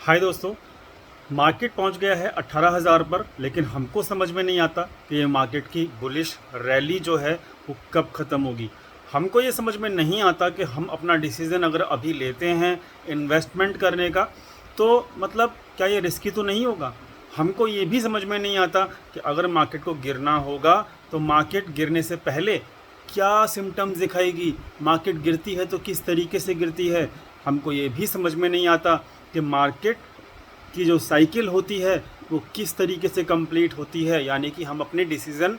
हाय दोस्तों। मार्केट पहुंच गया है 18,000 पर, लेकिन हमको समझ में नहीं आता कि ये मार्केट की बुलिश रैली जो है वो कब ख़त्म होगी। हमको ये समझ में नहीं आता कि हम अपना डिसीज़न अगर अभी लेते हैं इन्वेस्टमेंट करने का, तो मतलब क्या ये रिस्की तो नहीं होगा। हमको ये भी समझ में नहीं आता कि अगर मार्केट को गिरना होगा तो मार्केट गिरने से पहले क्या सिम्टम्स दिखाएगी, मार्केट गिरती है तो किस तरीके से गिरती है। हमको ये भी समझ में नहीं आता कि मार्केट की जो साइकिल होती है वो किस तरीके से कंप्लीट होती है। यानी कि हम अपने डिसीज़न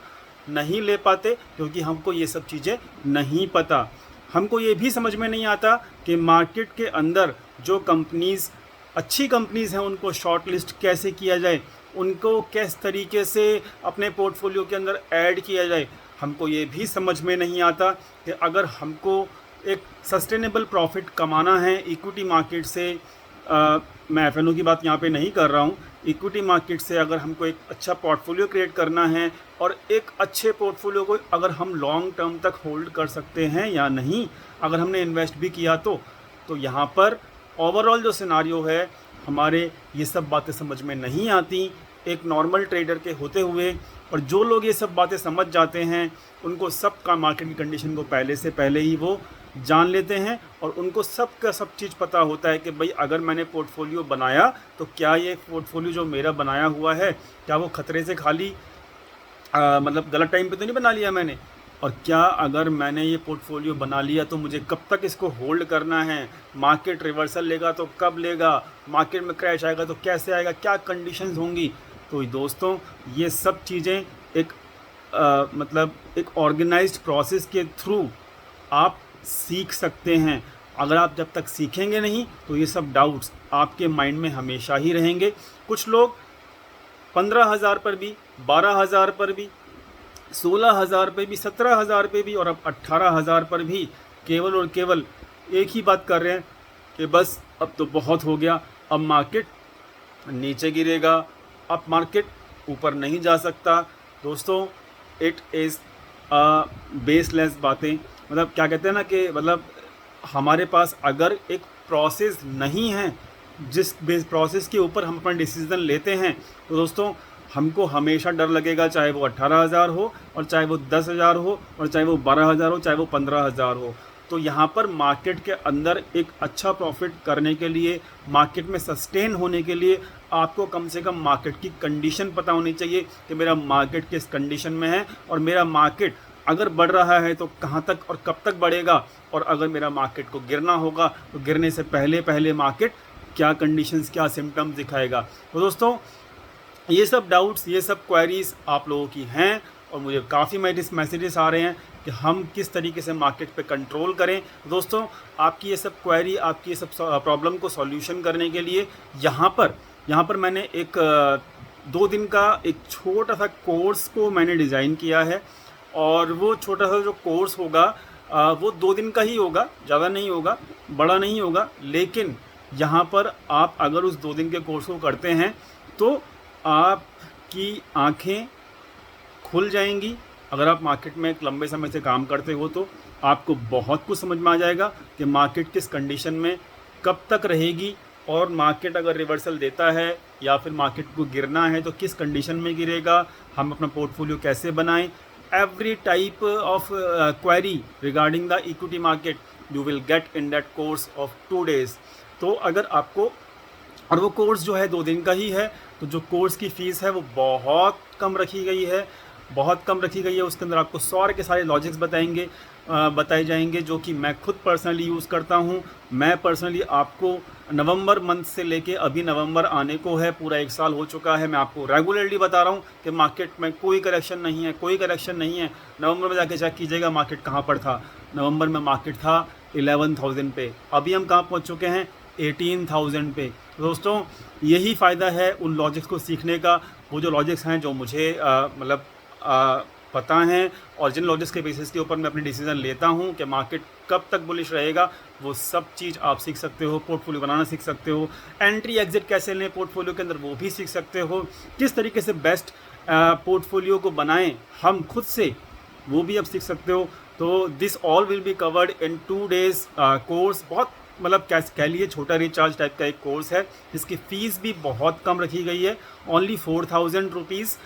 नहीं ले पाते क्योंकि हमको ये सब चीज़ें नहीं पता। हमको ये भी समझ में नहीं आता कि मार्केट के अंदर जो कंपनीज़ अच्छी कंपनीज़ हैं उनको शॉर्ट लिस्ट कैसे किया जाए, उनको किस तरीके से अपने पोर्टफोलियो के अंदर ऐड किया जाए। हमको ये भी समझ में नहीं आता कि अगर हमको एक सस्टेनेबल प्रॉफिट कमाना है इक्विटी मार्केट से, मैं एफ की बात यहाँ पे नहीं कर रहा हूँ, इक्विटी मार्केट से अगर हमको एक अच्छा पोर्टफोलियो क्रिएट करना है और एक अच्छे पोर्टफोलियो को अगर हम लॉन्ग टर्म तक होल्ड कर सकते हैं या नहीं, अगर हमने इन्वेस्ट भी किया तो यहाँ पर ओवरऑल जो सिनारियो है हमारे ये सब बातें समझ में नहीं आती एक नॉर्मल ट्रेडर के होते हुए। और जो लोग ये सब बातें समझ जाते हैं उनको सब का मार्केट की कंडीशन को पहले से पहले ही वो जान लेते हैं और उनको सब का सब चीज़ पता होता है कि भाई अगर मैंने पोर्टफोलियो बनाया तो क्या ये पोर्टफोलियो जो मेरा बनाया हुआ है क्या वो ख़तरे से खाली मतलब गलत टाइम पे तो नहीं बना लिया मैंने, और क्या अगर मैंने ये पोर्टफोलियो बना लिया तो मुझे कब तक इसको होल्ड करना है, मार्केट रिवर्सल लेगा तो कब लेगा, मार्केट में क्रैश आएगा तो कैसे आएगा, क्या कंडीशंस होंगी। तो दोस्तों ये सब चीज़ें एक मतलब एक ऑर्गेनाइज्ड प्रोसेस के थ्रू आप सीख सकते हैं। अगर आप जब तक सीखेंगे नहीं तो ये सब डाउट्स आपके माइंड में हमेशा ही रहेंगे। कुछ लोग 15,000 पर भी, 12,000 पर भी, 16,000 पे भी, 17,000 पे भी और अब 18,000 पर भी केवल और केवल एक ही बात कर रहे हैं कि बस अब तो बहुत हो गया, अब मार्केट नीचे गिरेगा, अब मार्केट ऊपर नहीं जा सकता। दोस्तों इट इज़ बेसलेस बातें। मतलब क्या कहते हैं ना कि मतलब हमारे पास अगर एक प्रोसेस नहीं है जिस बेस प्रोसेस के ऊपर हम अपना डिसीज़न लेते हैं तो दोस्तों हमको हमेशा डर लगेगा, चाहे वो 18,000 हो और चाहे वो 10,000 हो और चाहे वो 12,000 हो, चाहे वो 15,000 हो। तो यहाँ पर मार्केट के अंदर एक अच्छा प्रॉफिट करने के लिए, मार्केट में सस्टेन होने के लिए आपको कम से कम मार्केट की कंडीशन पता होनी चाहिए कि मेरा मार्केट किस कंडीशन में है और मेरा मार्केट अगर बढ़ रहा है तो कहाँ तक और कब तक बढ़ेगा, और अगर मेरा मार्केट को गिरना होगा तो गिरने से पहले पहले मार्केट क्या कंडीशंस, क्या सिम्टम्स दिखाएगा। तो दोस्तों ये सब डाउट्स, ये सब क्वेरीज आप लोगों की हैं और मुझे काफ़ी मैसेजेस आ रहे हैं कि हम किस तरीके से मार्केट पे कंट्रोल करें। दोस्तों आपकी ये सब क्वेरी, आपकी ये सब प्रॉब्लम को सॉल्यूशन करने के लिए यहाँ पर मैंने एक 2 दिन का एक छोटा सा कोर्स को मैंने डिज़ाइन किया है और वो छोटा सा जो कोर्स होगा वो 2 दिन का ही होगा, ज़्यादा नहीं होगा, बड़ा नहीं होगा। लेकिन यहाँ पर आप अगर उस 2 दिन के कोर्स को करते हैं तो आपकी आँखें खुल जाएंगी। अगर आप मार्केट में एक लंबे समय से काम करते हो तो आपको बहुत कुछ समझ में आ जाएगा कि मार्केट किस कंडीशन में कब तक रहेगी, और मार्केट अगर रिवर्सल देता है या फिर मार्केट को गिरना है तो किस कंडीशन में गिरेगा, हम अपना पोर्टफोलियो कैसे बनाएं। Every type of query regarding the equity market you will get in that course of 2 days। तो अगर आपको, और वो कोर्स जो है 2 दिन का ही है, तो जो कोर्स की फ़ीस है वो बहुत कम रखी गई है, बहुत कम रखी गई है। उसके अंदर आपको सारे के सारे लॉजिक्स बताए जाएंगे जो कि मैं खुद पर्सनली यूज़ करता हूँ। मैं पर्सनली आपको नवंबर मंथ से लेके अभी नवंबर आने को है, पूरा 1 साल हो चुका है, मैं आपको रेगुलरली बता रहा हूँ कि मार्केट में कोई करेक्शन नहीं है, कोई करेक्शन नहीं है। नवंबर में जाके चेक कीजिएगा मार्केट कहाँ पर था। नवंबर में मार्केट था 11,000 पे, अभी हम कहाँ पहुँच चुके हैं 18,000 पे। दोस्तों यही फ़ायदा है उन लॉजिक्स को सीखने का, वो जो लॉजिक्स हैं जो मुझे मतलब पता हैं और जिन लॉजिक्स के बेसिस के ऊपर मैं अपनी डिसीज़न लेता हूं कि मार्केट कब तक बुलिश रहेगा, वो सब चीज़ आप सीख सकते हो। पोर्टफोलियो बनाना सीख सकते हो, एंट्री एग्जिट कैसे लें पोर्टफोलियो के अंदर वो भी सीख सकते हो, किस तरीके से बेस्ट पोर्टफोलियो को बनाएं हम खुद से वो भी आप सीख सकते हो। तो this all will be covered in 2 days course. बहुत मतलब कह लिए छोटा रिचार्ज टाइप का एक कोर्स है, जिसकी फ़ीस भी बहुत कम रखी गई है। Only 4000 rupees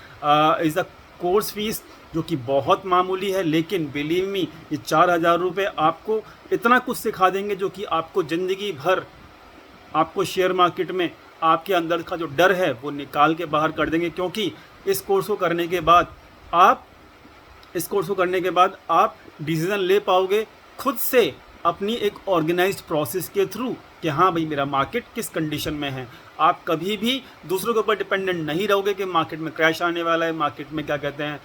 is the course fees, जो कि बहुत मामूली है। लेकिन बिलीव मी, ये 4000 रुपये आपको इतना कुछ सिखा देंगे जो कि आपको ज़िंदगी भर, आपको शेयर मार्केट में आपके अंदर का जो डर है वो निकाल के बाहर कर देंगे। क्योंकि इस कोर्स को करने के बाद आप इस कोर्स को करने के बाद आप डिसीज़न ले पाओगे खुद से, अपनी एक ऑर्गेनाइज्ड प्रोसेस के थ्रू, कि हाँ भाई मेरा मार्केट किस कंडीशन में है। आप कभी भी दूसरों के ऊपर डिपेंडेंट नहीं रहोगे कि मार्केट में क्रैश आने वाला है, मार्केट में क्या कहते हैं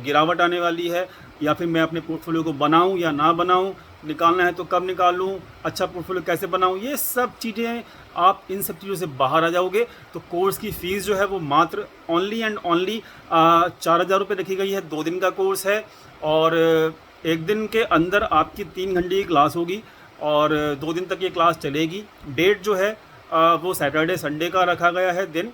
गिरावट आने वाली है, या फिर मैं अपने पोर्टफोलियो को बनाऊं या ना बनाऊं, निकालना है तो कब निकालूं, अच्छा पोर्टफोलियो कैसे बनाऊं, ये सब चीज़ें, आप इन सब चीज़ों से बाहर आ जाओगे। तो कोर्स की फ़ीस जो है वो मात्र ओनली एंड ओनली 4000 रुपये रखी गई है। 2 दिन का कोर्स है और 1 दिन के अंदर आपकी 3 घंटे की क्लास होगी और 2 दिन तक ये क्लास चलेगी। डेट जो है वो सैटरडे संडे का रखा गया है दिन,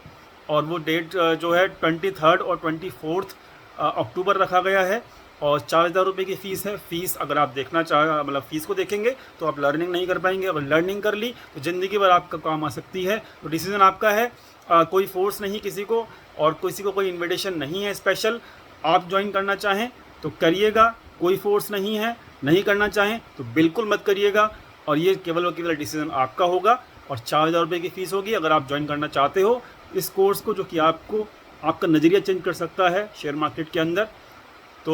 और वो डेट जो है 23 और 24 अक्टूबर रखा गया है। और 4000 रुपये की फ़ीस है। फ़ीस अगर आप देखना चाह मतलब फ़ीस को देखेंगे तो आप लर्निंग नहीं कर पाएंगे, अगर लर्निंग कर ली तो ज़िंदगी भर आपका काम आ सकती है। तो डिसीज़न आपका है, कोई फोर्स नहीं किसी को, और किसी को कोई इन्विटेशन नहीं है स्पेशल। आप ज्वाइन करना चाहें तो करिएगा, कोई फोर्स नहीं है। नहीं करना चाहें तो बिल्कुल मत करिएगा, और ये केवल और केवल डिसीज़न आपका होगा। और 4000 रुपये की फ़ीस होगी अगर आप ज्वाइन करना चाहते हो इस कोर्स को, जो कि आपको आपका नज़रिया चेंज कर सकता है शेयर मार्केट के अंदर। तो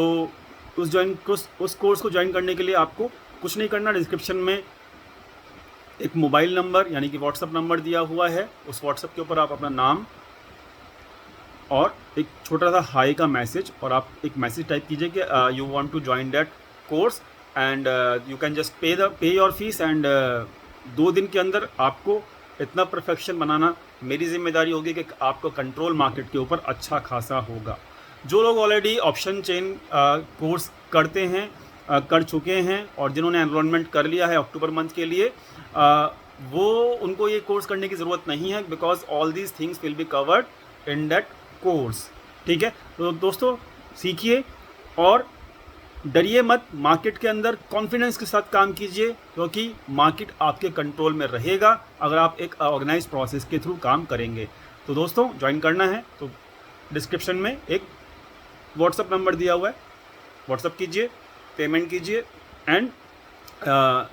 उस कोर्स को ज्वाइन करने के लिए आपको कुछ नहीं करना। डिस्क्रिप्शन में एक मोबाइल नंबर यानी कि व्हाट्सअप नंबर दिया हुआ है, उस व्हाट्सअप के ऊपर आप अपना नाम और एक छोटा सा हाई का मैसेज, और आप एक मैसेज टाइप कीजिए कि you want to join that course and you can just pay your fees. And 2 दिन के अंदर आपको इतना परफेक्शन बनाना मेरी जिम्मेदारी होगी कि आपको कंट्रोल मार्केट के ऊपर अच्छा खासा होगा। जो लोग ऑलरेडी ऑप्शन चेन कोर्स करते हैं, कर चुके हैं, और जिन्होंने एनरोलमेंट कर लिया है अक्टूबर मंथ के लिए, वो उनको ये कोर्स करने की ज़रूरत नहीं है, because all these things will be covered in that course. ठीक है, तो दोस्तों सीखिए और डरिए मत। मार्केट के अंदर कॉन्फिडेंस के साथ काम कीजिए, क्योंकि मार्केट आपके कंट्रोल में रहेगा अगर आप एक ऑर्गेनाइज प्रोसेस के थ्रू काम करेंगे। तो दोस्तों ज्वाइन करना है तो डिस्क्रिप्शन में एक व्हाट्सअप नंबर दिया हुआ है, व्हाट्सअप कीजिए, पेमेंट कीजिए, and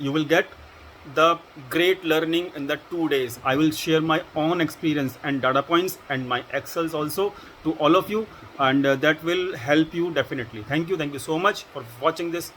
you will get the great learning in the 2 days. I will share my own experience and data points and my excels also to all of you, and that will help you definitely. Thank you so much for watching this